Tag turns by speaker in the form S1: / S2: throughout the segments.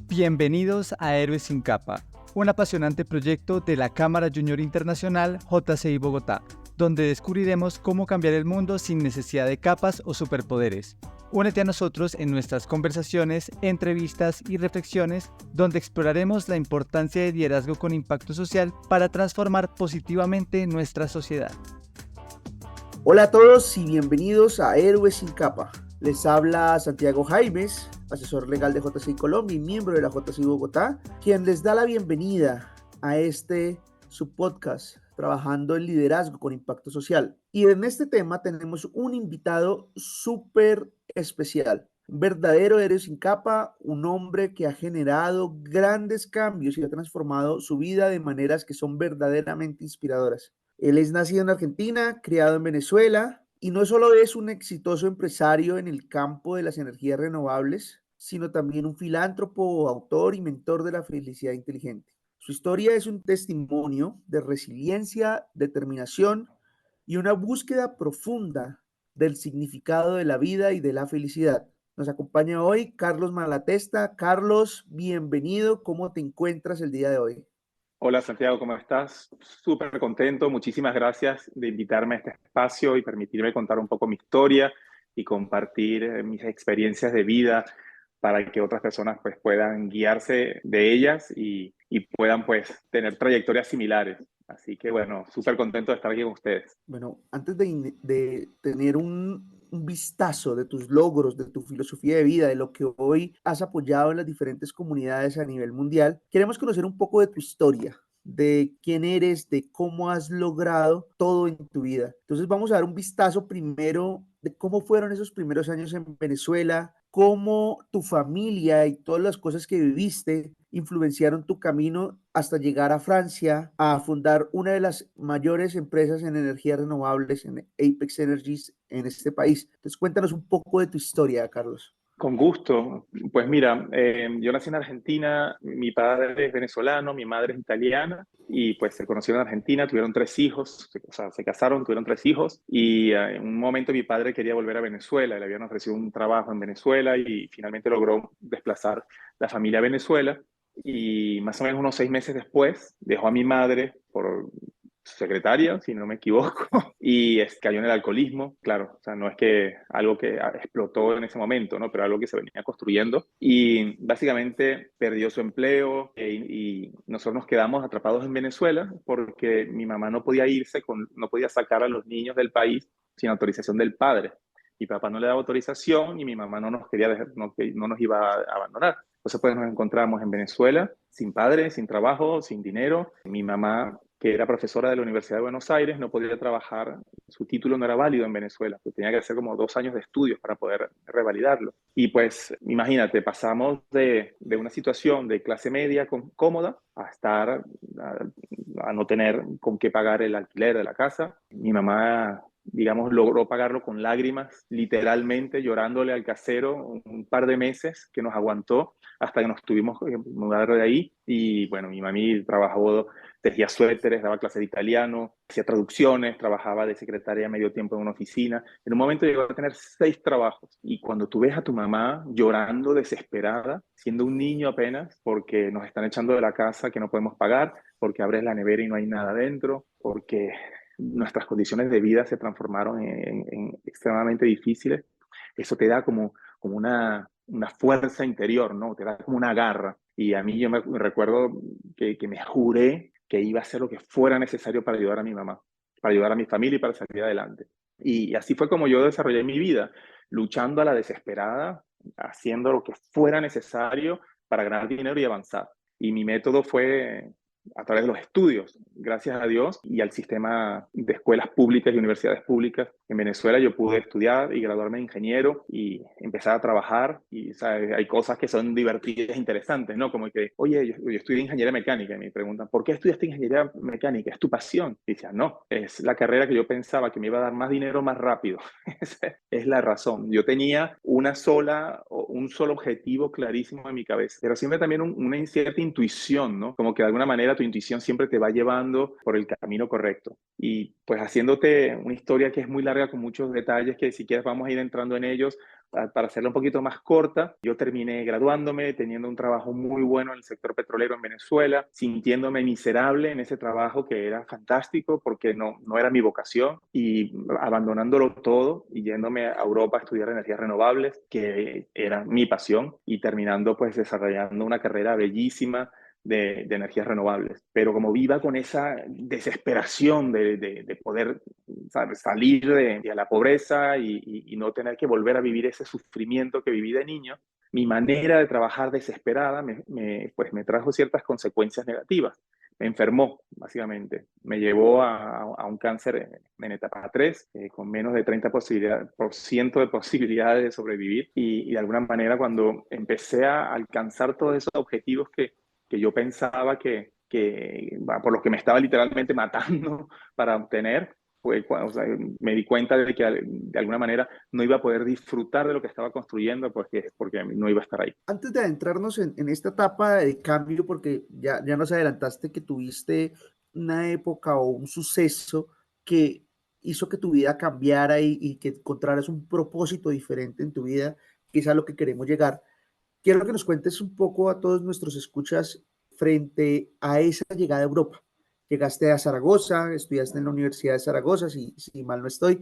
S1: Bienvenidos a Héroes sin Capa, un apasionante proyecto de la Cámara Junior Internacional JCI Bogotá, donde descubriremos cómo cambiar el mundo sin necesidad de capas o superpoderes. Únete a nosotros en nuestras conversaciones, entrevistas y reflexiones, donde exploraremos la importancia de liderazgo con impacto social para transformar positivamente nuestra sociedad.
S2: Hola a todos y bienvenidos a Héroes sin Capa. Les habla Santiago Jaimes, asesor legal de JCI Colombia y miembro de la JCI Bogotá, quien les da la bienvenida a su podcast, Trabajando en Liderazgo con Impacto Social. Y en este tema tenemos un invitado súper especial, un verdadero héroe sin capa, un hombre que ha generado grandes cambios y ha transformado su vida de maneras que son verdaderamente inspiradoras. Él es nacido en Argentina, criado en Venezuela, y no solo es un exitoso empresario en el campo de las energías renovables, sino también un filántropo, autor y mentor de la felicidad inteligente. Su historia es un testimonio de resiliencia, determinación y una búsqueda profunda del significado de la vida y de la felicidad. Nos acompaña hoy Carlos Malatesta. Carlos, bienvenido. ¿Cómo te encuentras el día de hoy?
S3: Hola Santiago, ¿cómo estás? Súper contento, muchísimas gracias de invitarme a este espacio y permitirme contar un poco mi historia y compartir mis experiencias de vida para que otras personas pues, puedan guiarse de ellas y puedan pues, tener trayectorias similares. Así que bueno, súper contento de estar aquí con ustedes.
S2: Bueno, antes de tener un vistazo de tus logros, de tu filosofía de vida, de lo que hoy has apoyado en las diferentes comunidades a nivel mundial, queremos conocer un poco de tu historia, de quién eres, de cómo has logrado todo en tu vida. Entonces vamos a dar un vistazo primero de cómo fueron esos primeros años en Venezuela, cómo tu familia y todas las cosas que viviste influenciaron tu camino hasta llegar a Francia a fundar una de las mayores empresas en energías renovables, en Apex Energies, en este país. Entonces cuéntanos un poco de tu historia, Carlos.
S3: Con gusto. Pues mira, yo nací en Argentina, mi padre es venezolano, mi madre es italiana y pues se conocieron en Argentina, tuvieron 3 hijos, se casaron, tuvieron 3 hijos y en un momento mi padre quería volver a Venezuela, le habían ofrecido un trabajo en Venezuela y finalmente logró desplazar la familia a Venezuela y más o menos unos 6 meses después dejó a mi madre por su secretaria, si no me equivoco, y cayó en el alcoholismo, claro, o sea, no es que algo que explotó en ese momento, ¿no? Pero algo que se venía construyendo y básicamente perdió su empleo y nosotros nos quedamos atrapados en Venezuela porque mi mamá no podía no podía sacar a los niños del país sin autorización del padre. Mi papá no le daba autorización y mi mamá no nos quería dejar, no nos iba a abandonar. Entonces pues nos encontramos en Venezuela sin padre, sin trabajo, sin dinero. Mi mamá, que era profesora de la Universidad de Buenos Aires, no podía trabajar, su título no era válido en Venezuela, pues tenía que hacer como 2 años de estudios para poder revalidarlo. Y pues imagínate, pasamos de una situación de clase media cómoda a estar, a no tener con qué pagar el alquiler de la casa. Mi mamá, digamos, logró pagarlo con lágrimas, literalmente llorándole al casero un par de meses que nos aguantó hasta que nos tuvimos que mudar de ahí. Y bueno, mi mami trabajó, tejía suéteres, daba clases de italiano, hacía traducciones, trabajaba de secretaria medio tiempo en una oficina. En un momento llegó a tener 6 trabajos. Y cuando tú ves a tu mamá llorando desesperada, siendo un niño apenas, porque nos están echando de la casa que no podemos pagar, porque abres la nevera y no hay nada dentro, porque nuestras condiciones de vida se transformaron en extremadamente difíciles, eso te da como una fuerza interior, ¿no? Te da como una garra. Y a mí yo me recuerdo que me juré que iba a hacer lo que fuera necesario para ayudar a mi mamá, para ayudar a mi familia y para salir adelante. Y así fue como yo desarrollé mi vida, luchando a la desesperada, haciendo lo que fuera necesario para ganar dinero y avanzar. Y mi método fue a través de los estudios, gracias a Dios y al sistema de escuelas públicas y universidades públicas en Venezuela, yo pude estudiar y graduarme de ingeniero y empezar a trabajar. Y ¿sabes? Hay cosas que son divertidas e interesantes, ¿no? Como que, oye, yo estudié ingeniería mecánica y me preguntan, ¿por qué estudiaste ingeniería mecánica? ¿Es tu pasión? Y decía, no, es la carrera que yo pensaba que me iba a dar más dinero más rápido. Esa es la razón. Yo tenía un solo objetivo clarísimo en mi cabeza, pero siempre también una cierta intuición, ¿no? Como que de alguna manera tu intuición siempre te va llevando por el camino correcto. Y pues haciéndote una historia que es muy larga con muchos detalles que si quieres vamos a ir entrando en ellos, Para hacerla un poquito más corta, yo terminé graduándome, teniendo un trabajo muy bueno en el sector petrolero en Venezuela, sintiéndome miserable en ese trabajo que era fantástico porque no era mi vocación, y abandonándolo todo y yéndome a Europa a estudiar energías renovables, que era mi pasión, y terminando pues desarrollando una carrera bellísima de energías renovables. Pero como viva con esa desesperación de poder, ¿sabes?, salir de la pobreza y no tener que volver a vivir ese sufrimiento que viví de niño, mi manera de trabajar desesperada pues me trajo ciertas consecuencias negativas. Me enfermó, básicamente. Me llevó a un cáncer en etapa 3, con menos de 30% de posibilidades de sobrevivir. Y de alguna manera, cuando empecé a alcanzar todos esos objetivos que yo pensaba por los que me estaba literalmente matando para obtener, pues, o sea, me di cuenta de que de alguna manera no iba a poder disfrutar de lo que estaba construyendo porque no iba a estar ahí.
S2: Antes de adentrarnos en esta etapa de cambio, porque ya nos adelantaste que tuviste una época o un suceso que hizo que tu vida cambiara y que encontraras un propósito diferente en tu vida, que es a lo que queremos llegar. Quiero que nos cuentes un poco a todos nuestros escuchas frente a esa llegada a Europa. Llegaste a Zaragoza, estudiaste en la Universidad de Zaragoza, si mal no estoy,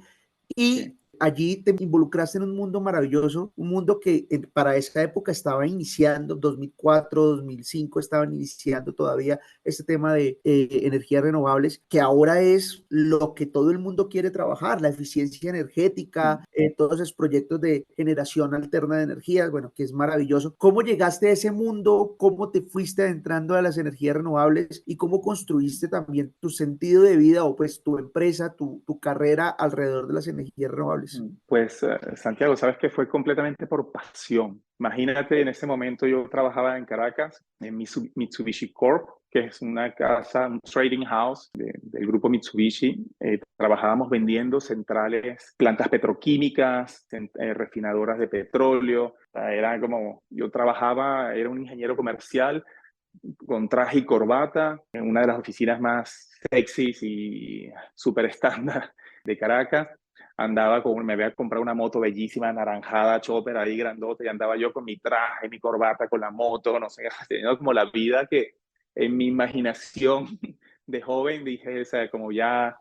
S3: Sí.
S2: y allí te involucraste en un mundo maravilloso, un mundo que para esa época estaba iniciando, 2004, 2005, estaban iniciando todavía este tema de energías renovables, que ahora es lo que todo el mundo quiere trabajar, la eficiencia energética, todos esos proyectos de generación alterna de energías, bueno, que es maravilloso. ¿Cómo llegaste a ese mundo? ¿Cómo te fuiste adentrando a las energías renovables? ¿Y cómo construiste también tu sentido de vida o pues tu empresa, tu carrera alrededor de las energías renovables?
S3: Pues Santiago, sabes que fue completamente por pasión. Imagínate, en ese momento yo trabajaba en Caracas, en Mitsubishi Corp, que es una casa, un trading house del grupo Mitsubishi. Trabajábamos vendiendo centrales, plantas petroquímicas, refinadoras de petróleo. O sea, era como, yo trabajaba, era un ingeniero comercial con traje y corbata en una de las oficinas más sexys y súper estándar de Caracas. Me había comprado una moto bellísima, anaranjada, chopper ahí grandote, y andaba yo con mi traje, mi corbata, con la moto, no sé, teniendo como la vida que en mi imaginación de joven dije, o sea, como ya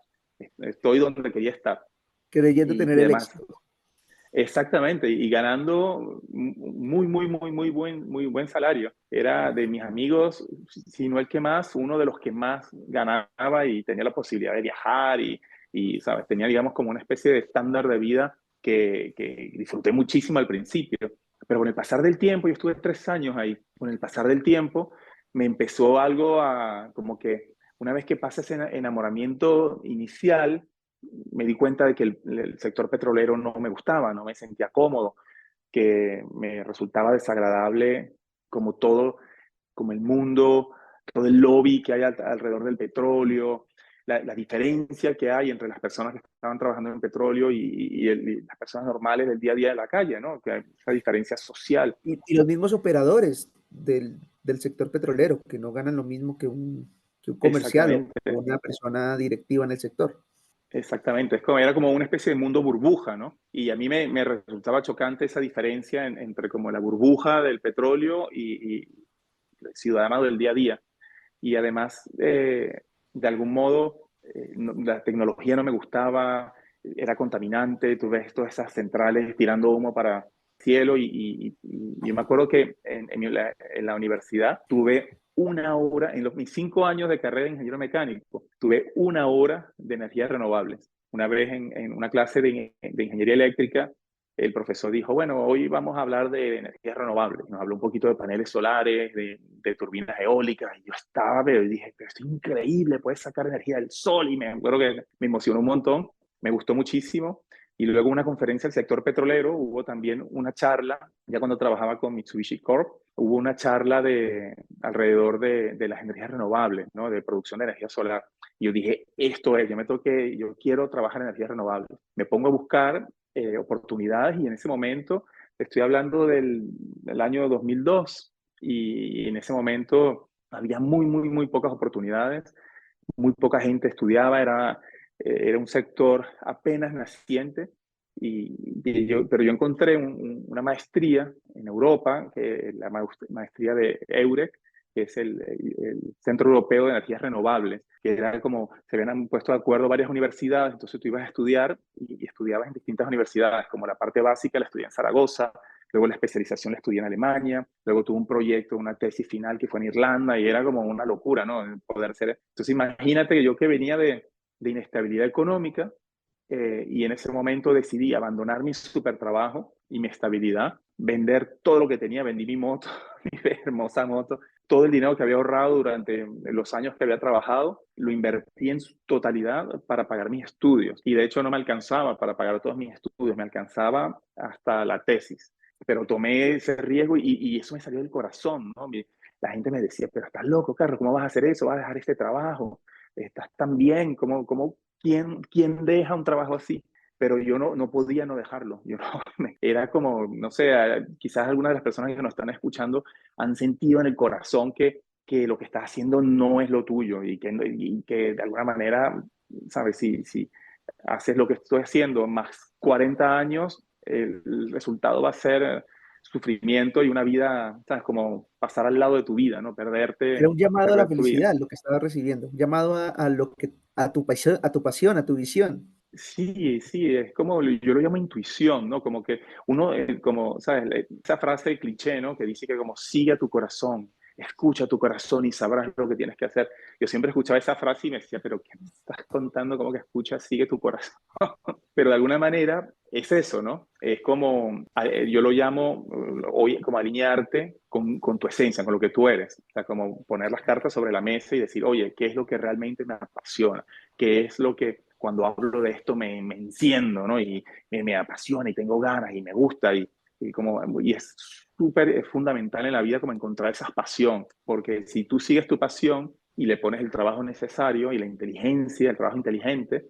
S3: estoy donde quería estar.
S2: Creyendo tener
S3: Y
S2: el
S3: además,
S2: éxito.
S3: exactamente, y ganando muy buen salario. Era de mis amigos, si no el que más, uno de los que más ganaba, y tenía la posibilidad de viajar ¿sabes? Tenía, digamos, como una especie de estándar de vida que disfruté muchísimo al principio. Pero con el pasar del tiempo, yo estuve 3 años ahí, con el pasar del tiempo me empezó algo como que una vez que pasa ese enamoramiento inicial, me di cuenta de que el sector petrolero no me gustaba, no me sentía cómodo, que me resultaba desagradable como todo, como el mundo, todo el lobby que hay alrededor del petróleo, la diferencia que hay entre las personas que estaban trabajando en petróleo y las personas normales del día a día de la calle, ¿no? Que hay esa diferencia social.
S2: Y los mismos operadores del sector petrolero, que no ganan lo mismo que un comercial o
S3: Exactamente.
S2: una persona directiva en el sector.
S3: Exactamente, era como una especie de mundo burbuja, ¿no? Y a mí me resultaba chocante esa diferencia entre como la burbuja del petróleo y el ciudadano del día a día. Y además, de algún modo, la tecnología no me gustaba, era contaminante, tú ves todas esas centrales tirando humo para cielo, y yo me acuerdo que en la universidad tuve una hora, mis 5 años de carrera de ingeniero mecánico, tuve una hora de energías renovables. Una vez en una clase de ingeniería eléctrica, el profesor dijo, bueno, hoy vamos a hablar de energías renovables. Nos habló un poquito de paneles solares, de turbinas eólicas, y yo estaba, pero dije, pero esto es increíble, puedes sacar energía del sol, y me acuerdo que me emocionó un montón, me gustó muchísimo. Y luego una conferencia del sector petrolero, hubo también una charla, ya cuando trabajaba con Mitsubishi Corp, hubo una charla alrededor de las energías renovables, ¿no? De producción de energía solar. Y yo dije, esto es, yo quiero trabajar en energías renovables. Me pongo a buscar oportunidades, y en ese momento, estoy hablando del año 2002, y en ese momento había muy pocas oportunidades, muy poca gente estudiaba, era un sector apenas naciente, Pero yo encontré una maestría en Europa, que es la maestría de EUREC, que es el Centro Europeo de Energías Renovables, que era como, se habían puesto de acuerdo varias universidades, entonces tú ibas a estudiar y estudiabas en distintas universidades, como la parte básica la estudié en Zaragoza, luego la especialización la estudié en Alemania, luego tuve un proyecto, una tesis final que fue en Irlanda, y era como una locura, ¿no? Poder ser. Entonces imagínate que yo que venía de inestabilidad económica, y en ese momento decidí abandonar mi super trabajo y mi estabilidad, vender todo lo que tenía, vendí mi moto, mi hermosa moto, todo el dinero que había ahorrado durante los años que había trabajado, lo invertí en su totalidad para pagar mis estudios. Y de hecho no me alcanzaba para pagar todos mis estudios, me alcanzaba hasta la tesis. Pero tomé ese riesgo y eso me salió del corazón, ¿no? La gente me decía, pero estás loco, Carlos, ¿cómo vas a hacer eso? ¿Vas a dejar este trabajo? Estás tan bien, ¿quién deja un trabajo así? Pero yo no podía no dejarlo. Yo no, era como, no sé, quizás algunas de las personas que nos están escuchando han sentido en el corazón que lo que estás haciendo no es lo tuyo y que de alguna manera, ¿sabes? Si haces lo que estoy haciendo más 40 años, el resultado va a ser sufrimiento y una vida, ¿sabes? Como pasar al lado de tu vida, ¿no?
S2: Era un llamado a la
S3: Perder tu vida.
S2: felicidad lo que estaba recibiendo, un llamado a lo que, a tu visión.
S3: Sí, sí, es como, yo lo llamo intuición, ¿no? Como que uno, como, ¿sabes? Esa frase cliché, ¿no? Que dice que como sigue a tu corazón, escucha tu corazón y sabrás lo que tienes que hacer. Yo siempre escuchaba esa frase y me decía, pero ¿qué me estás contando? ¿Cómo que escucha, sigue tu corazón? Pero de alguna manera es eso, ¿no? Es como, yo lo llamo hoy como alinearte con tu esencia, con lo que tú eres. O sea, como poner las cartas sobre la mesa y decir, oye, ¿qué es lo que realmente me apasiona? ¿Qué es lo que cuando hablo de esto me enciendo, ¿no? Y me apasiona y tengo ganas y me gusta y es súper es fundamental en la vida como encontrar esa pasión, porque si tú sigues tu pasión y le pones el trabajo necesario y la inteligencia, el trabajo inteligente,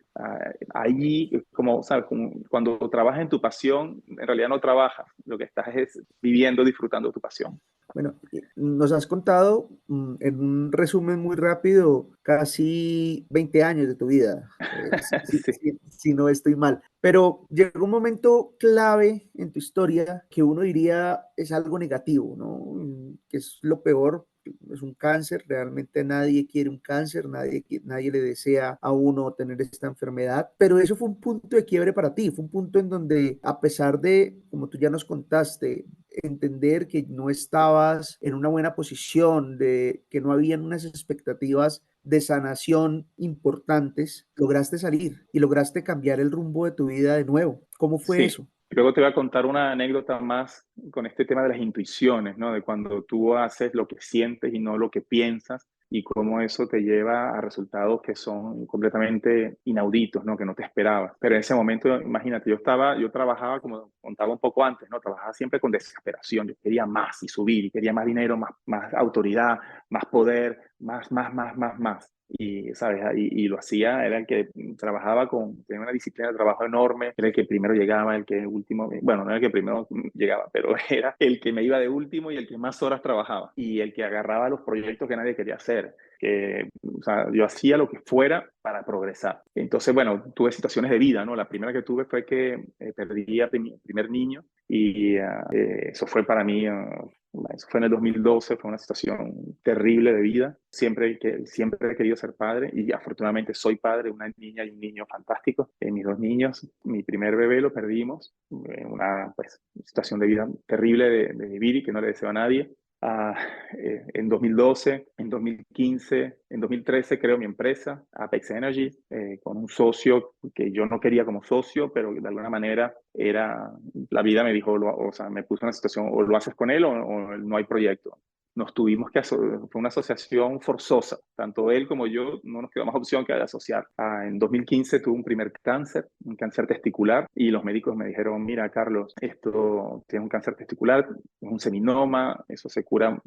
S3: allí, como, ¿sabes? Como cuando trabajas en tu pasión, en realidad no trabajas, lo que estás es viviendo, disfrutando tu pasión.
S2: Bueno, nos has contado en un resumen muy rápido casi 20 años de tu vida,
S3: Sí.
S2: si no estoy mal. Pero llegó un momento clave en tu historia que uno diría es algo negativo, ¿no? Que es lo peor, es un cáncer, realmente nadie quiere un cáncer, nadie le desea a uno tener esta enfermedad, pero eso fue un punto de quiebre para ti, fue un punto en donde a pesar de, como tú ya nos contaste, entender que no estabas en una buena posición, de que no habían unas expectativas de sanación importantes, lograste salir y lograste cambiar el rumbo de tu vida de nuevo. ¿Cómo fue
S3: Sí,
S2: eso?
S3: luego te voy a contar una anécdota más con este tema de las intuiciones, ¿no? De cuando tú haces lo que sientes y no lo que piensas y cómo eso te lleva a resultados que son completamente inauditos, ¿no? Que no te esperabas. Pero en ese momento, imagínate, yo trabajaba, como contaba un poco antes, ¿no? Trabajaba siempre con desesperación. Yo quería más y subir, y quería más dinero, más autoridad, más poder, más. Y, ¿sabes? Y lo hacía, era el que trabajaba tenía una disciplina de trabajo enorme, era el que primero llegaba, el que último, bueno, no era el que primero llegaba, pero era el que me iba de último y el que más horas trabajaba y el que agarraba los proyectos que nadie quería hacer. O sea, yo hacía lo que fuera para progresar. Entonces, bueno, tuve situaciones de vida, ¿no? La primera que tuve fue que perdí a mi primer niño y eso fue para mí eso fue en el 2012, fue una situación terrible de vida. Siempre he querido ser padre y afortunadamente soy padre, una niña y un niño fantástico. Mis dos niños, mi primer bebé lo perdimos, una pues, situación de vida terrible de vivir y que no le deseo a nadie. Uh, en 2012, en 2015, en 2013 creo mi empresa, Apex Energy, con un socio que yo no quería como socio, pero de alguna manera la vida me dijo, o sea, me puso en una situación, o lo haces con él o no hay proyecto. Fue una asociación forzosa, tanto él como yo, no nos quedó más opción que asociar. En 2015 tuve un primer cáncer, un cáncer testicular, y los médicos me dijeron, mira, Carlos, esto tiene un cáncer testicular, es un seminoma, eso se cura,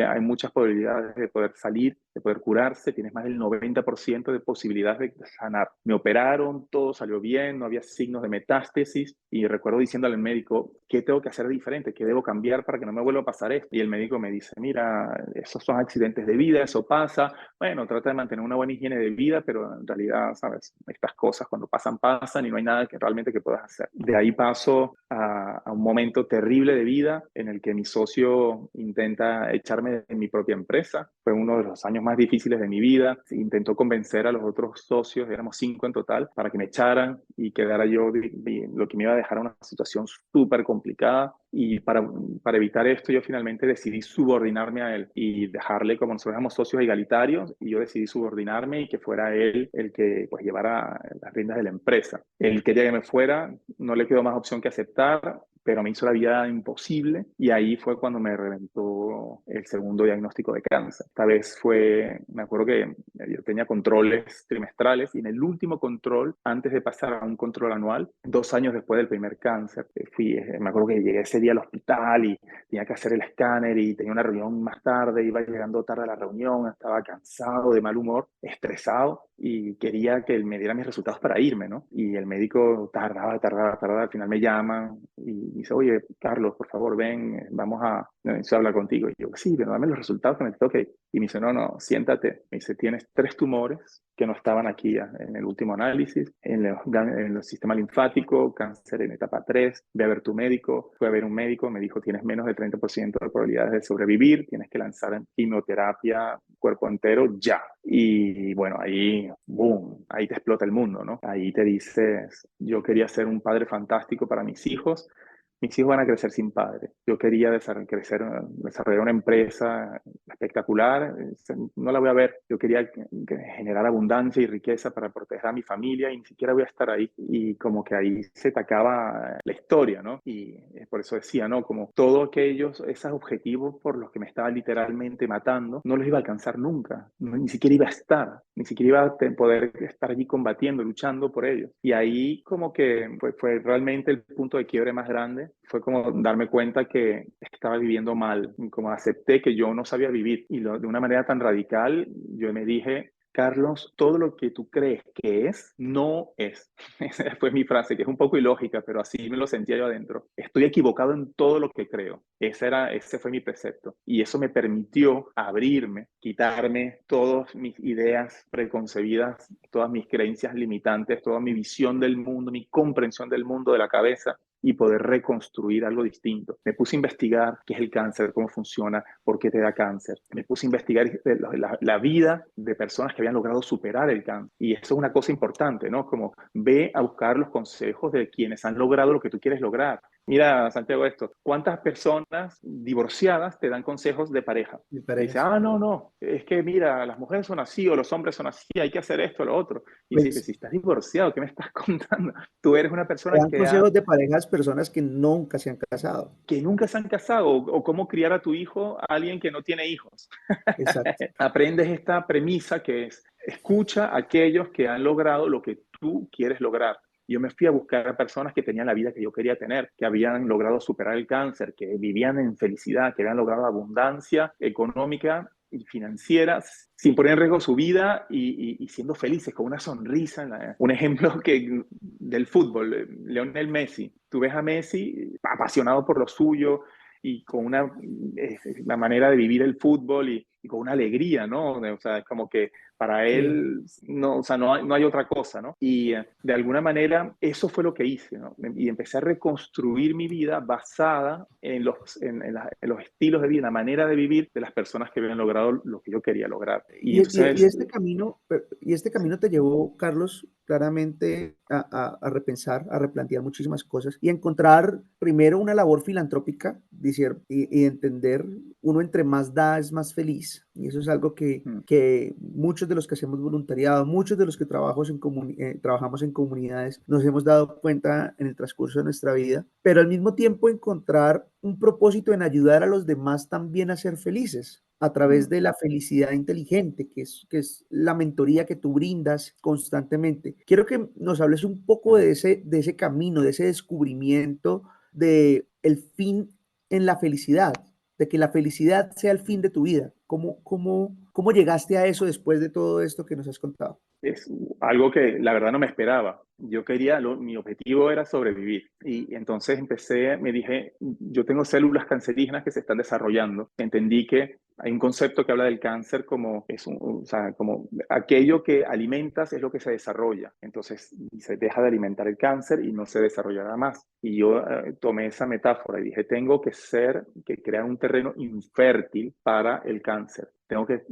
S3: hay muchas probabilidades de poder salir, de poder curarse, tienes más del 90% de posibilidades de sanar. Me operaron, todo salió bien, no había signos de metástasis y recuerdo diciéndole al médico, ¿qué tengo que hacer diferente? ¿Qué debo cambiar para que no me vuelva a pasar esto? Y el médico me dice, mira, esos son accidentes de vida, eso pasa. Bueno, trata de mantener una buena higiene de vida, pero en realidad, ¿sabes? Estas cosas cuando pasan, pasan y no hay nada que realmente que puedas hacer. De ahí paso a un momento terrible de vida en el que mi socio intenta echarme de mi propia empresa. Fue uno de los años más difíciles de mi vida. Intentó convencer a los otros socios, éramos 5 en total, para que me echaran y quedara yo lo que me iba a dejar una situación súper complicada. Y para evitar esto, yo finalmente decidí subordinarme a él y dejarle, como nosotros éramos socios egalitarios, y yo decidí subordinarme y que fuera él el que pues llevara las riendas de la empresa. Él quería que me fuera, no le quedó más opción que aceptar, pero me hizo la vida imposible y ahí fue cuando me reventó el segundo diagnóstico de cáncer. Esta vez me acuerdo que yo tenía controles trimestrales y en el último control, antes de pasar a un control anual, 2 años después del primer cáncer, me acuerdo que llegué ese día al hospital y tenía que hacer el escáner y tenía una reunión más tarde, iba llegando tarde a la reunión, estaba cansado, de mal humor, estresado y quería que él me diera mis resultados para irme, ¿no? Y el médico tardaba, al final me llaman y dice, oye, Carlos, por favor, ven, necesito hablar contigo. Y yo, sí, pero dame los resultados que me toque. Y me dice, no, siéntate. Me dice, tienes 3 tumores que no estaban aquí en el último análisis, en el sistema linfático, cáncer en etapa 3, ve a ver tu médico. Fue a ver un médico, me dijo, tienes menos del 30% de probabilidades de sobrevivir, tienes que lanzar en quimioterapia cuerpo entero ya. Y bueno, ahí, boom, ahí te explota el mundo, ¿no? Ahí te dices, yo quería ser un padre fantástico para mis hijos van a crecer sin padre. Yo quería desarrollar una empresa espectacular, no la voy a ver. Yo quería generar abundancia y riqueza para proteger a mi familia y ni siquiera voy a estar ahí. Y como que ahí se te acaba la historia, ¿no? Y por eso decía, ¿no? Como todos esos objetivos por los que me estaba literalmente matando, no los iba a alcanzar nunca. Ni siquiera iba a estar, ni siquiera iba a poder estar allí combatiendo, luchando por ellos. Y ahí como que fue realmente el punto de quiebre más grande. Fue como darme cuenta que estaba viviendo mal, como acepté que yo no sabía vivir y de una manera tan radical yo me dije, Carlos, todo lo que tú crees que es, no es. Esa fue mi frase, que es un poco ilógica, pero así me lo sentía yo adentro. Estoy equivocado en todo lo que creo. Ese fue mi precepto. Y eso me permitió abrirme, quitarme todas mis ideas preconcebidas, todas mis creencias limitantes, toda mi visión del mundo, mi comprensión del mundo de la cabeza y poder reconstruir algo distinto. Me puse a investigar qué es el cáncer, cómo funciona, por qué te da cáncer. Me puse a investigar la vida de personas que habían logrado superar el cáncer. Y eso es una cosa importante, ¿no? Como ve a buscar los consejos de quienes han logrado lo que tú quieres lograr. Mira, Santiago, ¿cuántas personas divorciadas te dan consejos de pareja?
S2: Me
S3: Dice,
S2: parece.
S3: no, es que mira, las mujeres son así o los hombres son así, hay que hacer esto o lo otro. Y dice,
S2: Pues
S3: si estás divorciado, ¿qué me estás contando? Tú eres una
S2: te
S3: persona
S2: dan consejos de parejas, personas que nunca se han casado.
S3: que nunca se han casado o cómo criar a tu hijo a alguien que no tiene hijos.
S2: Exacto.
S3: Aprendes esta premisa que es, escucha a aquellos que han logrado lo que tú quieres lograr. Yo me fui a buscar a personas que tenían la vida que yo quería tener, que habían logrado superar el cáncer, que vivían en felicidad, que habían logrado abundancia económica y financiera sin poner en riesgo su vida y siendo felices, con una sonrisa. Un ejemplo del fútbol, Lionel Messi. Tú ves a Messi apasionado por lo suyo y con una manera de vivir el fútbol y con una alegría, ¿no? O sea, es como que para
S2: Sí.
S3: él, no, o sea, no hay otra cosa, ¿no? Y de alguna manera eso fue lo que hice, ¿no? Y empecé a reconstruir mi vida basada en los estilos de vida, la manera de vivir de las personas que habían logrado lo que yo quería lograr. Y
S2: Y
S3: entonces,
S2: este camino te llevó, Carlos, claramente a repensar, a replantear muchísimas cosas y a encontrar primero una labor filantrópica y entender, uno entre más da es más feliz. Y eso es algo que muchos de los que hacemos voluntariado, muchos de los que trabajamos en comunidades, nos hemos dado cuenta en el transcurso de nuestra vida, pero al mismo tiempo encontrar un propósito en ayudar a los demás también a ser felices a través de la felicidad inteligente, que es la mentoría que tú brindas constantemente. Quiero que nos hables un poco de ese camino, de ese descubrimiento de el fin en la felicidad, de que la felicidad sea el fin de tu vida. ¿Cómo ¿Cómo llegaste a eso después de todo esto que nos has contado?
S3: Es algo que la verdad no me esperaba. Yo quería, mi objetivo era sobrevivir. Y entonces me dije, yo tengo células cancerígenas que se están desarrollando. Entendí que hay un concepto que habla del cáncer como, o sea, como aquello que alimentas es lo que se desarrolla. Entonces se deja de alimentar el cáncer y no se desarrollará más. Y yo tomé esa metáfora y dije, tengo que crear un terreno infértil para el cáncer. Tengo que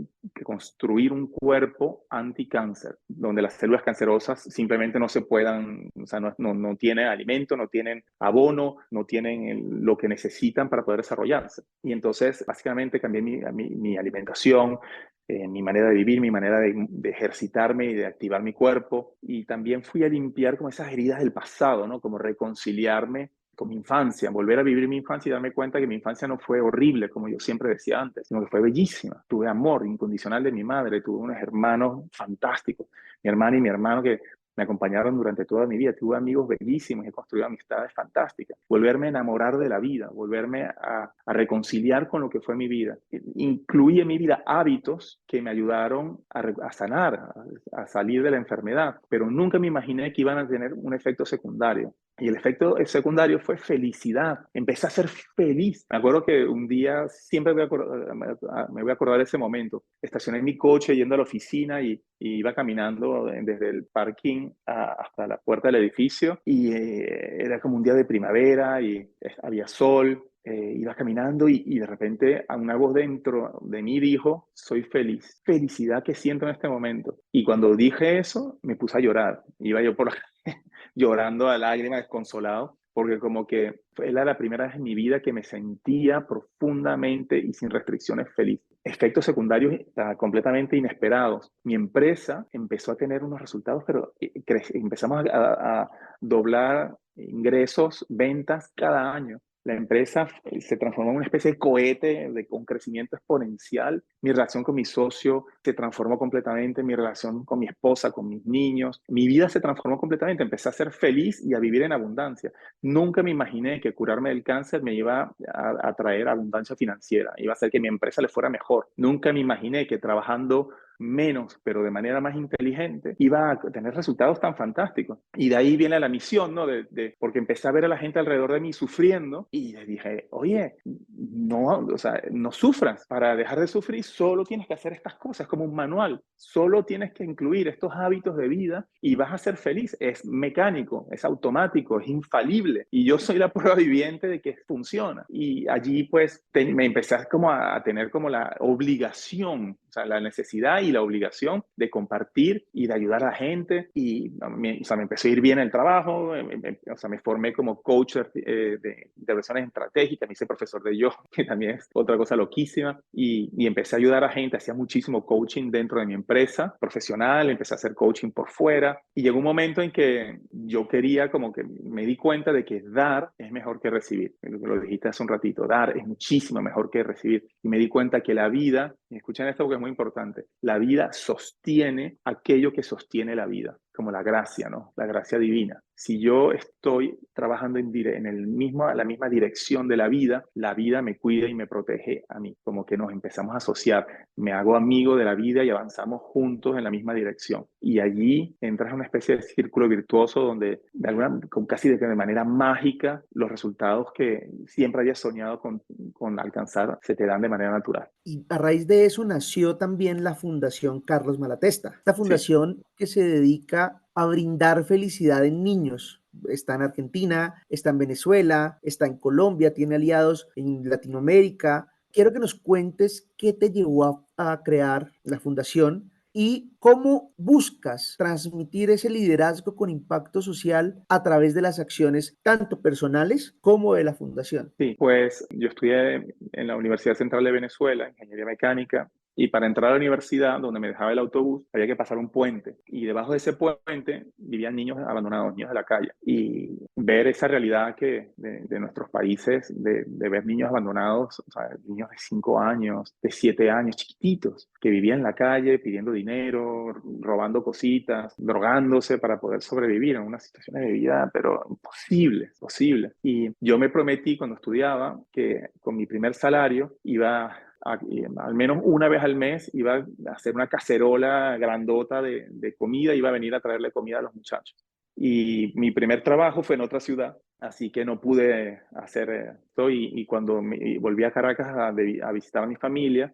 S3: construir un cuerpo anticáncer, donde las células cancerosas simplemente no se puedan, o sea, no tienen alimento, no tienen abono, no tienen lo que necesitan para poder desarrollarse. Y entonces, básicamente, cambié mi alimentación, mi manera de vivir, mi manera de ejercitarme y de activar mi cuerpo. Y también fui a limpiar como esas heridas del pasado, ¿no? Como reconciliarme con mi infancia, volver a vivir mi infancia y darme cuenta que mi infancia no fue horrible, como yo siempre decía antes, sino que fue bellísima. Tuve amor incondicional de mi madre, tuve unos hermanos fantásticos, mi hermana y mi hermano que me acompañaron durante toda mi vida. Tuve amigos bellísimos, he construido amistades fantásticas. Volverme a enamorar de la vida, volverme a reconciliar con lo que fue mi vida. Incluí en mi vida hábitos que me ayudaron a sanar, a salir de la enfermedad, pero nunca me imaginé que iban a tener un efecto secundario. Y el efecto secundario fue felicidad. Empecé a ser feliz. Me acuerdo que un día, siempre me voy a acordar de ese momento. Estacioné mi coche yendo a la oficina y iba caminando desde el parking hasta la puerta del edificio. Y era como un día de primavera y había sol. Iba caminando y de repente una voz dentro de mí dijo, soy feliz. Felicidad que siento en este momento. Y cuando dije eso, me puse a llorar. Iba yo por la llorando a lágrimas, desconsolado, porque como que era la primera vez en mi vida que me sentía profundamente y sin restricciones feliz. Efectos secundarios completamente inesperados. Mi empresa empezó a tener unos resultados, pero empezamos a doblar ingresos, ventas cada año. La empresa se transformó en una especie de cohete con crecimiento exponencial. Mi relación con mi socio se transformó completamente, mi relación con mi esposa, con mis niños. Mi vida se transformó completamente. Empecé a ser feliz y a vivir en abundancia. Nunca me imaginé que curarme del cáncer me iba a traer abundancia financiera, iba a hacer que mi empresa le fuera mejor. Nunca me imaginé que trabajando menos, pero de manera más inteligente, iba a tener resultados tan fantásticos. Y de ahí viene la misión, ¿no? Porque empecé a ver a la gente alrededor de mí sufriendo y les dije, oye, no, o sea, no sufras. Para dejar de sufrir solo tienes que hacer estas cosas, como un manual. Solo tienes que incluir estos hábitos de vida y vas a ser feliz. Es mecánico, es automático, es infalible. Y yo soy la prueba viviente de que funciona. Y allí pues me empecé como a tener como la obligación, o sea, la necesidad y la obligación de compartir y de ayudar a la gente. Y o sea, me empezó a ir bien el trabajo, o sea, me formé como coach de intervenciones estratégicas, me hice profesor de yoga, que también es otra cosa loquísima, y empecé a ayudar a gente, hacía muchísimo coaching dentro de mi empresa profesional, empecé a hacer coaching por fuera, y llegó un momento en que yo quería como que me di cuenta de que dar es mejor que recibir. Lo dijiste hace un ratito, dar es muchísimo mejor que recibir. Y me di cuenta que la vida, y escuchen esto porque es muy importante, la vida sostiene aquello que sostiene la vida, como la gracia, ¿no? La gracia divina. Si yo estoy trabajando la misma dirección de la vida me cuida y me protege a mí. Como que nos empezamos a asociar. Me hago amigo de la vida y avanzamos juntos en la misma dirección. Y allí entras en una especie de círculo virtuoso donde casi de manera mágica los resultados que siempre hayas soñado con alcanzar se te dan de manera natural.
S2: Y a raíz de eso nació también la Fundación Carlos Malatesta. Esta
S3: Sí.
S2: fundación que se dedica a brindar felicidad en niños. Está en Argentina, está en Venezuela, está en Colombia, tiene aliados en Latinoamérica. Quiero que nos cuentes qué te llevó a crear la fundación y cómo buscas transmitir ese liderazgo con impacto social a través de las acciones tanto personales como de la fundación.
S3: Sí, pues yo estudié en la Universidad Central de Venezuela, ingeniería mecánica, y para entrar a la universidad, donde me dejaba el autobús, había que pasar un puente. Y debajo de ese puente vivían niños abandonados, niños de la calle. Y ver esa realidad de nuestros países, de ver niños abandonados, o sea, niños de 5 años, de 7 años, chiquititos, que vivían en la calle pidiendo dinero, robando cositas, drogándose para poder sobrevivir en unas situaciones de vida, pero imposible. Y yo me prometí cuando estudiaba que con mi primer salario iba y al menos una vez al mes iba a hacer una cacerola grandota de comida, iba a venir a traerle comida a los muchachos. Y mi primer trabajo fue en otra ciudad, así que no pude hacer esto. Y cuando volví a Caracas a visitar a mi familia,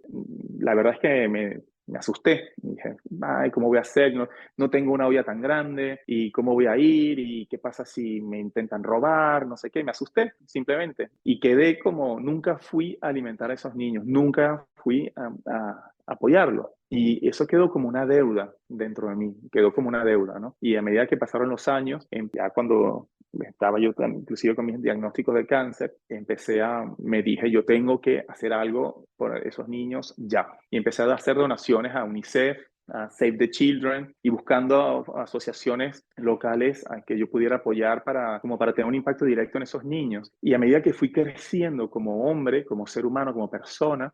S3: la verdad es que me asusté. Dije, ay, ¿cómo voy a hacer? No tengo una olla tan grande. ¿Y cómo voy a ir? ¿Y qué pasa si me intentan robar? No sé qué. Me asusté, simplemente. Y quedé como, nunca fui a alimentar a esos niños. Nunca fui a apoyarlos. Y eso quedó como una deuda dentro de mí, quedó como una deuda, ¿no? Y a medida que pasaron los años, ya cuando estaba yo inclusive con mis diagnósticos de cáncer, me dije, yo tengo que hacer algo por esos niños ya. Y empecé a hacer donaciones a UNICEF, a Save the Children, y buscando asociaciones locales a que yo pudiera apoyar como para tener un impacto directo en esos niños. Y a medida que fui creciendo como hombre, como ser humano, como persona,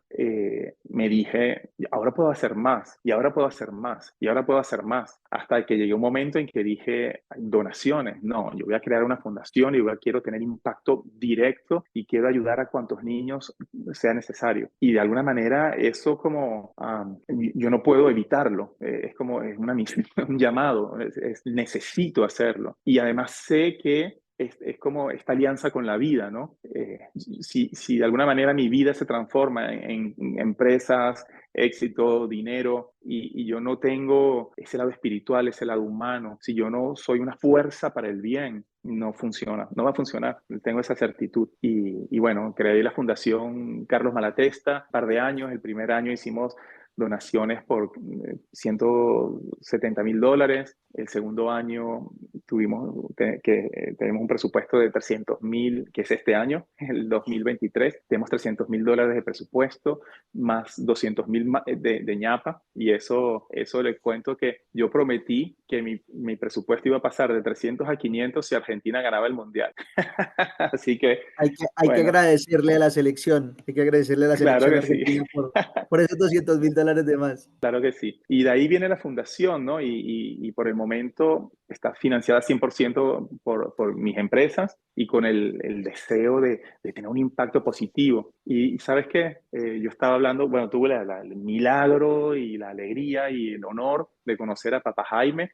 S3: me dije, ahora puedo hacer más, y ahora puedo hacer más, y ahora puedo hacer más. Hasta que llegué un momento en que dije, donaciones, no, yo voy a crear una fundación y quiero tener impacto directo y quiero ayudar a cuantos niños sea necesario. Y de alguna manera eso yo no puedo evitarlo. Es como es una misión, un llamado, necesito hacerlo. Y además sé que es como esta alianza con la vida, ¿no? Si de alguna manera mi vida se transforma en empresas, éxito, dinero, y yo no tengo ese lado espiritual, ese lado humano, si yo no soy una fuerza para el bien, no funciona, no va a funcionar. Tengo esa certitud. Y bueno, creé la Fundación Carlos Malatesta, un par de años. El primer año hicimos donaciones por $170,000. El segundo año tenemos un presupuesto de 300,000, que es este año, el 2023. Tenemos $300,000 de presupuesto, más 200,000 de ñapa. Y eso les cuento que yo prometí que mi presupuesto iba a pasar de 300 a 500 si Argentina ganaba el Mundial. Así que,
S2: Hay que
S3: bueno,
S2: agradecerle a la selección, hay que agradecerle a la
S3: claro
S2: selección
S3: que sí.
S2: argentina por esos $200,000 de más.
S3: Claro que sí. Y de ahí viene la fundación, ¿no? Y por el momento está financiada 100% por mis empresas y con el deseo de tener un impacto positivo. Y ¿sabes qué? Yo estaba hablando, bueno, tuve el milagro y la alegría y el honor de conocer a Papá Jaime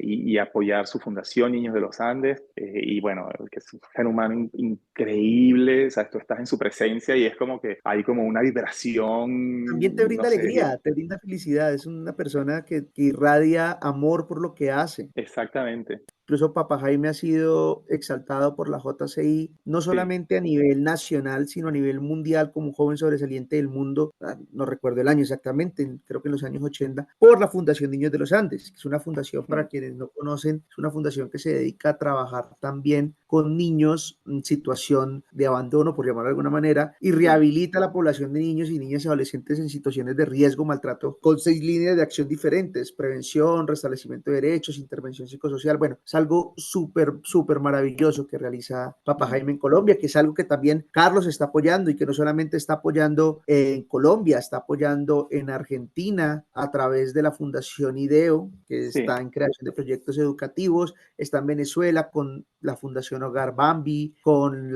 S3: y apoyar su fundación Niños de los Andes. Y bueno, que es un ser humano increíble. O sea, tú estás en su presencia y es como que hay como una
S2: También te
S3: vibración, no
S2: brinda
S3: sé,
S2: alegría, te brinda felicidad, es una persona que irradia amor por lo que hace.
S3: exactamente.
S2: Incluso Papá Jaime ha sido exaltado por la JCI, no
S3: Sí.
S2: solamente a nivel nacional, sino a nivel mundial como un joven sobresaliente del mundo, no recuerdo el año exactamente, creo que en los años 80, por la Fundación Niños de los Andes, que es una fundación, para quienes no conocen, es una fundación que se dedica a trabajar también con niños en situación de abandono, por llamarlo de alguna manera, y
S3: Sí.
S2: rehabilita a la población de niños y niñas y adolescentes en situaciones de riesgo, maltrato, con 6 líneas de acción diferentes: prevención, restablecimiento de derechos, intervención psicosocial. Bueno, es algo súper, súper maravilloso que realiza Papá Jaime en Colombia, que es algo que también Carlos está apoyando, y que no solamente está apoyando en Colombia, está apoyando en Argentina a través de la Fundación IDEO, que está
S3: Sí.
S2: en creación de proyectos educativos, está en Venezuela con la Fundación Hogar Bambi, con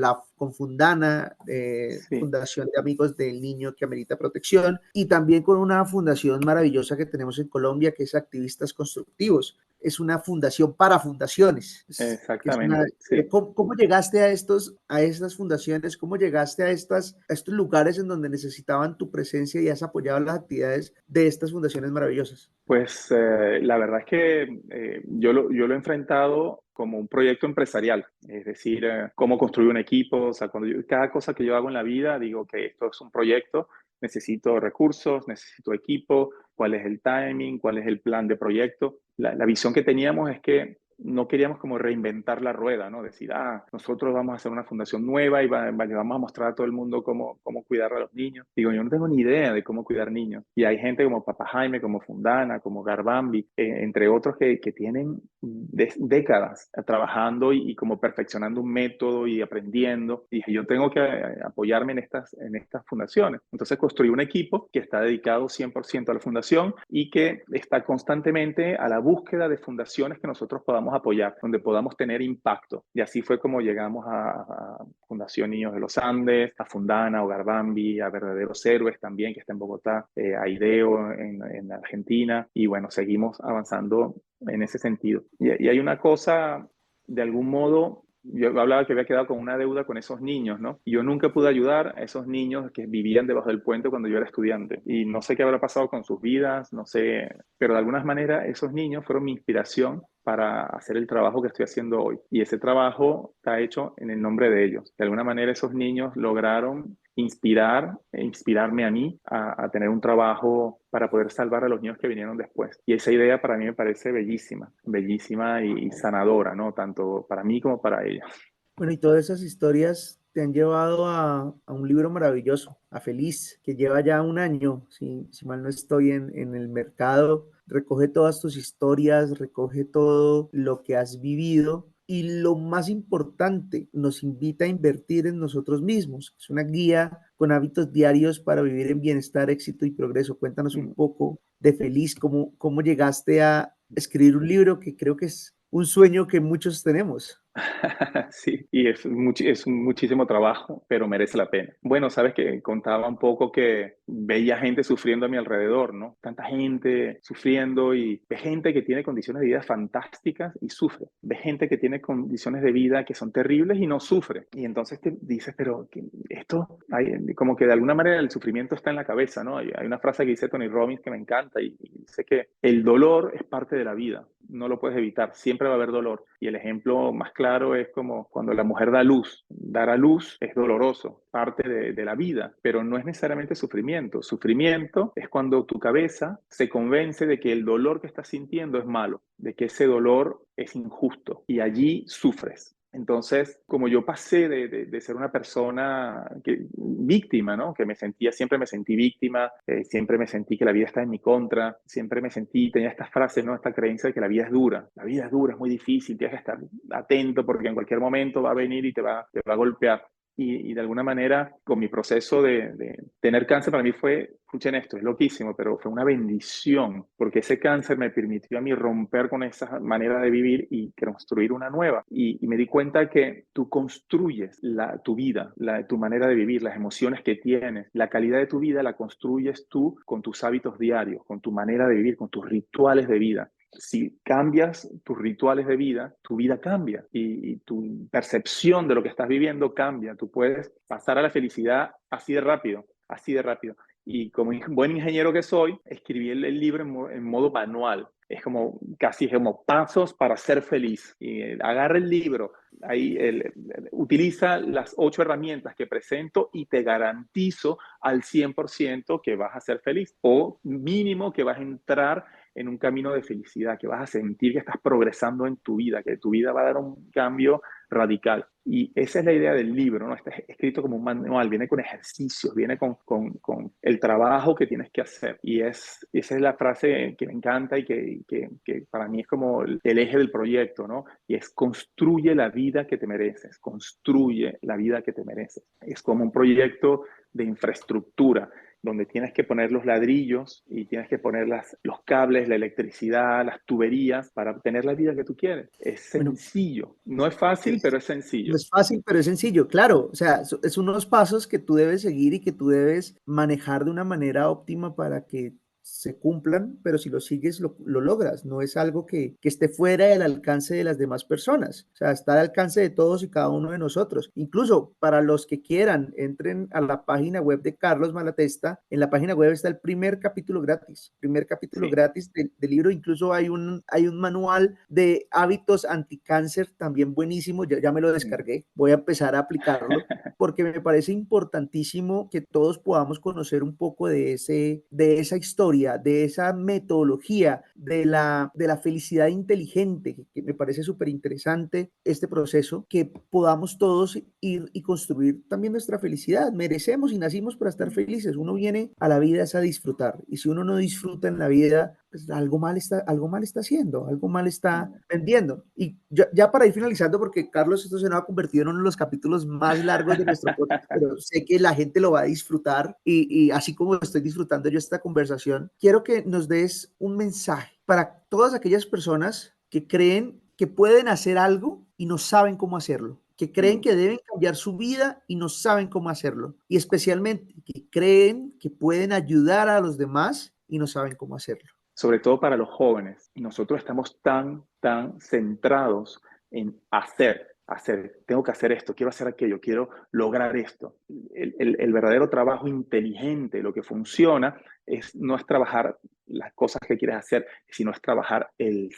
S2: Fundana,
S3: Sí.
S2: Fundación de Amigos del Niño que Amerita Protección, y también con una fundación maravillosa que tenemos en Colombia, que es Activistas Constructivos. Es una fundación para fundaciones.
S3: Exactamente. Sí.
S2: ¿Cómo llegaste a estas fundaciones? ¿Cómo llegaste a estos lugares en donde necesitaban tu presencia y has apoyado las actividades de estas fundaciones maravillosas?
S3: Pues la verdad es que yo lo he enfrentado como un proyecto empresarial, es decir, cómo construir un equipo. O sea, cada cosa que yo hago en la vida, digo que esto es un proyecto, necesito recursos, necesito equipo, cuál es el timing, cuál es el plan de proyecto. La visión que teníamos es que no queríamos como reinventar la rueda, ¿no? Decir, nosotros vamos a hacer una fundación nueva y le vamos a mostrar a todo el mundo cómo cuidar a los niños. Digo, yo no tengo ni idea de cómo cuidar niños. Y hay gente como Papá Jaime, como Fundana, como Garbambi, entre otros que tienen décadas trabajando y como perfeccionando un método y aprendiendo. Y dije, yo tengo que apoyarme en estas fundaciones. Entonces construí un equipo que está dedicado 100% a la fundación y que está constantemente a la búsqueda de fundaciones que nosotros podamos podamos apoyar, donde podamos tener impacto. Y así fue como llegamos a Fundación Niños de los Andes, a Fundana, Hogar Bambi, a Verdaderos Héroes también, que está en Bogotá, a IDEO en Argentina, y bueno, seguimos avanzando en ese sentido. Y hay una cosa, de algún modo, yo hablaba que había quedado con una deuda con esos niños, ¿no? Y yo nunca pude ayudar a esos niños que vivían debajo del puente cuando yo era estudiante. Y no sé qué habrá pasado con sus vidas, no sé, pero de alguna manera esos niños fueron mi inspiración para hacer el trabajo que estoy haciendo hoy. Y ese trabajo está hecho en el nombre de ellos. De alguna manera esos niños lograron inspirarme a mí a tener un trabajo para poder salvar a los niños que vinieron después. Y esa idea para mí me parece bellísima, bellísima y sanadora, ¿no? Tanto para mí como para ella.
S2: Bueno, y todas esas historias te han llevado a un libro maravilloso, a Feliz, que lleva ya un año, si mal no estoy en el mercado. Recoge todas tus historias, recoge todo lo que has vivido y lo más importante, nos invita a invertir en nosotros mismos. Es una guía con hábitos diarios para vivir en bienestar, éxito y progreso. Cuéntanos un poco de Feliz, cómo llegaste a escribir un libro que creo que es un sueño que muchos tenemos.
S3: Sí, y es muchísimo trabajo, pero merece la pena. Bueno, sabes que contaba un poco que veía gente sufriendo a mi alrededor, ¿no? Tanta gente sufriendo y ve gente que tiene condiciones de vida fantásticas y sufre. Ve gente que tiene condiciones de vida que son terribles y no sufre. Y entonces te dices, pero esto, como que de alguna manera el sufrimiento está en la cabeza, ¿no? Hay una frase que dice Tony Robbins que me encanta y dice que el dolor es parte de la vida. No lo puedes evitar, siempre va a haber dolor. Y el ejemplo más claro es como cuando la mujer da luz. Dar a luz es doloroso, parte de la vida, pero no es necesariamente sufrimiento. Sufrimiento es cuando tu cabeza se convence de que el dolor que estás sintiendo es malo, de que ese dolor es injusto y allí sufres. Entonces, como yo pasé de ser una persona víctima, ¿no? Que siempre me sentí víctima, siempre me sentí que la vida está en mi contra, siempre me sentí, tenía esta frase, ¿no? Esta creencia de que la vida es dura, es muy difícil, tienes que estar atento porque en cualquier momento va a venir y te va a golpear. Y de alguna manera, con mi proceso de tener cáncer, para mí fue, escuchen esto, es loquísimo, pero fue una bendición, porque ese cáncer me permitió a mí romper con esa manera de vivir y construir una nueva. Y me di cuenta que tú construyes tu vida, tu manera de vivir, las emociones que tienes, la calidad de tu vida la construyes tú con tus hábitos diarios, con tu manera de vivir, con tus rituales de vida. Si cambias tus rituales de vida, tu vida cambia y tu percepción de lo que estás viviendo cambia. Tú puedes pasar a la felicidad así de rápido, así de rápido. Y como buen ingeniero que soy, escribí el libro en modo manual. Es como casi como pasos para ser feliz. Y agarra el libro, ahí utiliza las 8 herramientas que presento y te garantizo al 100% que vas a ser feliz o mínimo que vas a entrar en un camino de felicidad, que vas a sentir que estás progresando en tu vida, que tu vida va a dar un cambio radical. Y esa es la idea del libro, ¿no? Está escrito como un manual, viene con ejercicios, viene con el trabajo que tienes que hacer. Y esa es la frase que me encanta y que para mí es como el eje del proyecto, ¿no? Y es construye la vida que te mereces, construye la vida que te mereces. Es como un proyecto de infraestructura donde tienes que poner los ladrillos y tienes que poner los cables, la electricidad, las tuberías para obtener la vida que tú quieres. Es sencillo. No es fácil, pero es sencillo.
S2: No es fácil, pero es sencillo, claro. O sea, es unos pasos que tú debes seguir y que tú debes manejar de una manera óptima para que se cumplan, pero si lo sigues lo logras. No es algo que esté fuera del alcance de las demás personas. O sea, está al alcance de todos y cada uno de nosotros. Incluso para los que quieran, entren a la página web de Carlos Malatesta. En la página web está el primer capítulo gratis. Primer capítulo
S3: Sí.
S2: gratis del libro. Incluso hay un manual de hábitos anticáncer también buenísimo. Ya me lo descargué. Voy a empezar a aplicarlo porque me parece importantísimo que todos podamos conocer un poco de esa historia, de esa metodología, de la felicidad inteligente, que me parece súper interesante este proceso, que podamos todos ir y construir también nuestra felicidad. Merecemos y nacimos para estar felices. Uno viene a la vida es a disfrutar, y si uno no disfruta en la vida, pues algo mal está haciendo, algo mal está vendiendo. Y ya para ir finalizando, porque Carlos, esto se nos ha convertido en uno de los capítulos más largos de nuestro podcast, pero sé que la gente lo va a disfrutar y así como estoy disfrutando yo esta conversación, quiero que nos des un mensaje para todas aquellas personas que creen que pueden hacer algo y no saben cómo hacerlo, que creen que deben cambiar su vida y no saben cómo hacerlo, y especialmente que creen que pueden ayudar a los demás y no saben cómo hacerlo.
S3: Sobre todo para los jóvenes. Y nosotros estamos tan centrados en hacer, tengo que hacer esto, quiero hacer aquello, quiero lograr esto. El verdadero trabajo inteligente, lo que funciona, no es trabajar las cosas que quieres hacer, sino es trabajar el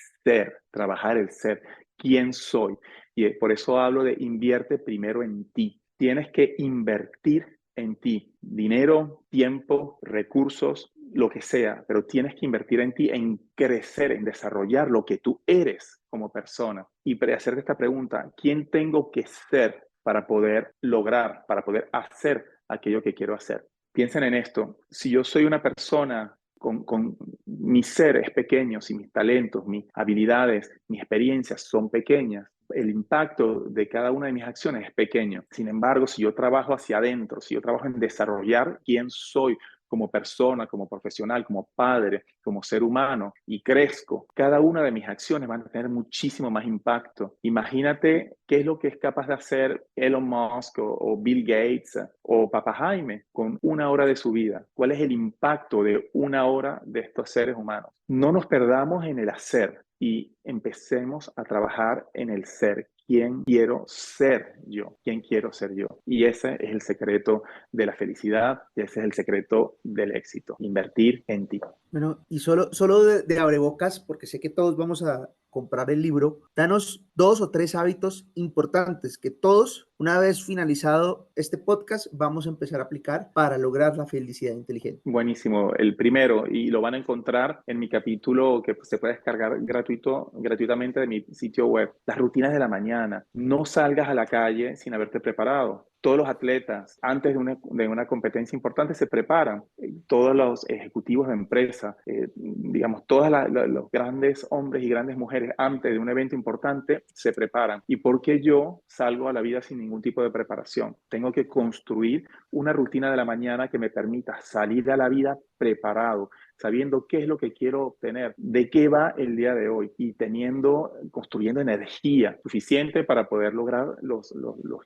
S3: ser, quién soy. Y por eso hablo de invierte primero en ti. Tienes que invertir en ti, dinero, tiempo, recursos, lo que sea, pero tienes que invertir en ti, en crecer, en desarrollar lo que tú eres como persona. Y para hacerte esta pregunta, ¿quién tengo que ser para poder lograr, para poder hacer aquello que quiero hacer? Piensen en esto, si yo soy una persona con mi ser es pequeño, si mis talentos, mis habilidades, mis experiencias son pequeñas, el impacto de cada una de mis acciones es pequeño. Sin embargo, si yo trabajo hacia adentro, si yo trabajo en desarrollar quién soy como persona, como profesional, como padre, como ser humano y crezco, cada una de mis acciones van a tener muchísimo más impacto. Imagínate qué es lo que es capaz de hacer Elon Musk o Bill Gates o Papá Jaime con una hora de su vida. ¿Cuál es el impacto de una hora de estos seres humanos? No nos perdamos en el hacer y empecemos a trabajar en el ser. ¿Quién quiero ser yo? ¿Quién quiero ser yo? Y ese es el secreto de la felicidad, y ese es el secreto del éxito, invertir en ti.
S2: Bueno, y solo de abrebocas, porque sé que todos vamos a comprar el libro, danos 2 o 3 hábitos importantes que todos, una vez finalizado este podcast, vamos a empezar a aplicar para lograr la felicidad inteligente.
S3: Buenísimo. El primero, y lo van a encontrar en mi capítulo que se puede descargar gratuitamente de mi sitio web, las rutinas de la mañana. No salgas a la calle sin haberte preparado. Todos los atletas, antes de una competencia importante, se preparan. Todos los ejecutivos de empresa, digamos, todos los grandes hombres y grandes mujeres, antes de un evento importante, se preparan. ¿Y por qué yo salgo a la vida sin ningún tipo de preparación? Tengo que construir una rutina de la mañana que me permita salir a la vida preparado, sabiendo qué es lo que quiero obtener, de qué va el día de hoy y construyendo energía suficiente para poder lograr los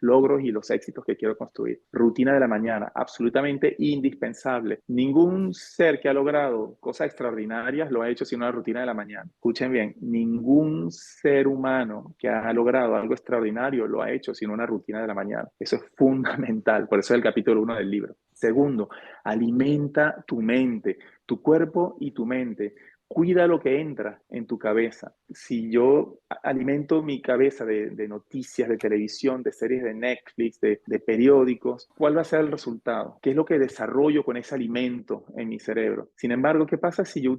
S3: logros y los éxitos que quiero construir. Rutina de la mañana, absolutamente indispensable. Ningún ser que ha logrado cosas extraordinarias lo ha hecho sin una rutina de la mañana. Escuchen bien, ningún ser humano que ha logrado algo extraordinario lo ha hecho sin una rutina de la mañana. Eso es fundamental, por eso es el capítulo 1 del libro. Segundo, alimenta tu mente, tu cuerpo y tu mente. Cuida lo que entra en tu cabeza. Si yo alimento mi cabeza de noticias, de televisión, de series de Netflix, de periódicos, ¿cuál va a ser el resultado? ¿Qué es lo que desarrollo con ese alimento en mi cerebro? Sin embargo, ¿qué pasa si yo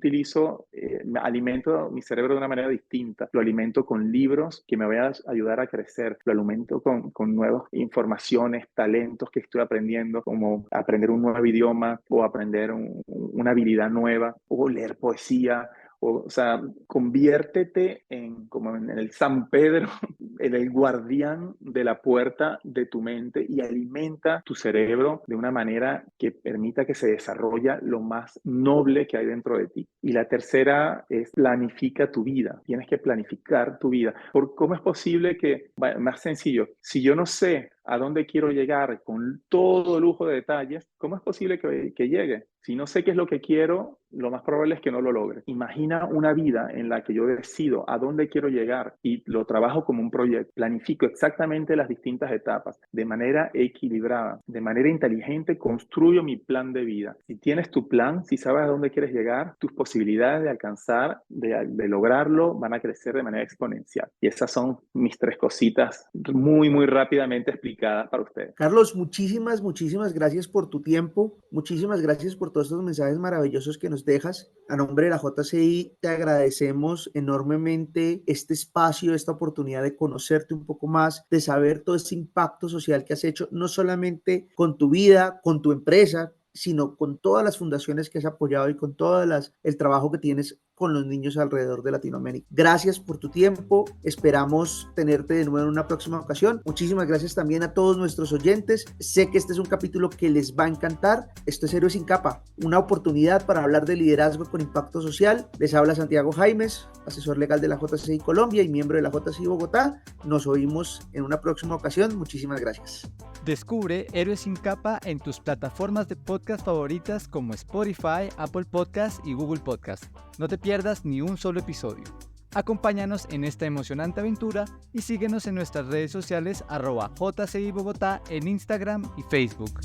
S3: alimento mi cerebro de una manera distinta? Lo alimento con libros que me vayan a ayudar a crecer. Lo alimento con nuevas informaciones, talentos que estoy aprendiendo, como aprender un nuevo idioma o aprender una habilidad nueva o leer poesía. O sea, conviértete como en el San Pedro, en el guardián de la puerta de tu mente y alimenta tu cerebro de una manera que permita que se desarrolle lo más noble que hay dentro de ti. Y la tercera es planifica tu vida. Tienes que planificar tu vida. ¿Cómo es posible más sencillo, si yo no sé a dónde quiero llegar con todo lujo de detalles, ¿cómo es posible que llegue? Si no sé qué es lo que quiero, lo más probable es que no lo logre. Imagina una vida en la que yo decido a dónde quiero llegar y lo trabajo como un proyecto. Planifico exactamente las distintas etapas de manera equilibrada, de manera inteligente, construyo mi plan de vida. Si tienes tu plan, si sabes a dónde quieres llegar, tus posibilidades de alcanzar, de lograrlo, van a crecer de manera exponencial. Y esas son mis 3 cositas muy rápidamente explicadas para ustedes.
S2: Carlos, muchísimas gracias por tu tiempo, muchísimas gracias por todos estos mensajes maravillosos que nos dejas. A nombre de la JCI te agradecemos enormemente este espacio, esta oportunidad de conocerte un poco más, de saber todo ese impacto social que has hecho, no solamente con tu vida, con tu empresa, sino con todas las fundaciones que has apoyado y con el trabajo que tienes con los niños alrededor de Latinoamérica. Gracias por tu tiempo, esperamos tenerte de nuevo en una próxima ocasión. Muchísimas gracias también a todos nuestros oyentes. Sé que este es un capítulo que les va a encantar. Esto es Héroes sin Capa, una oportunidad para hablar de liderazgo con impacto social. Les habla Santiago Jaimes, asesor legal de la JCI Colombia y miembro de la JCI Bogotá. Nos oímos en una próxima ocasión. Muchísimas gracias.
S1: Descubre Héroes sin Capa en tus plataformas de podcast favoritas como Spotify, Apple Podcast y Google Podcast. No te pierdas ni un solo episodio. Acompáñanos en esta emocionante aventura y síguenos en nuestras redes sociales @JCI Bogotá en Instagram y Facebook.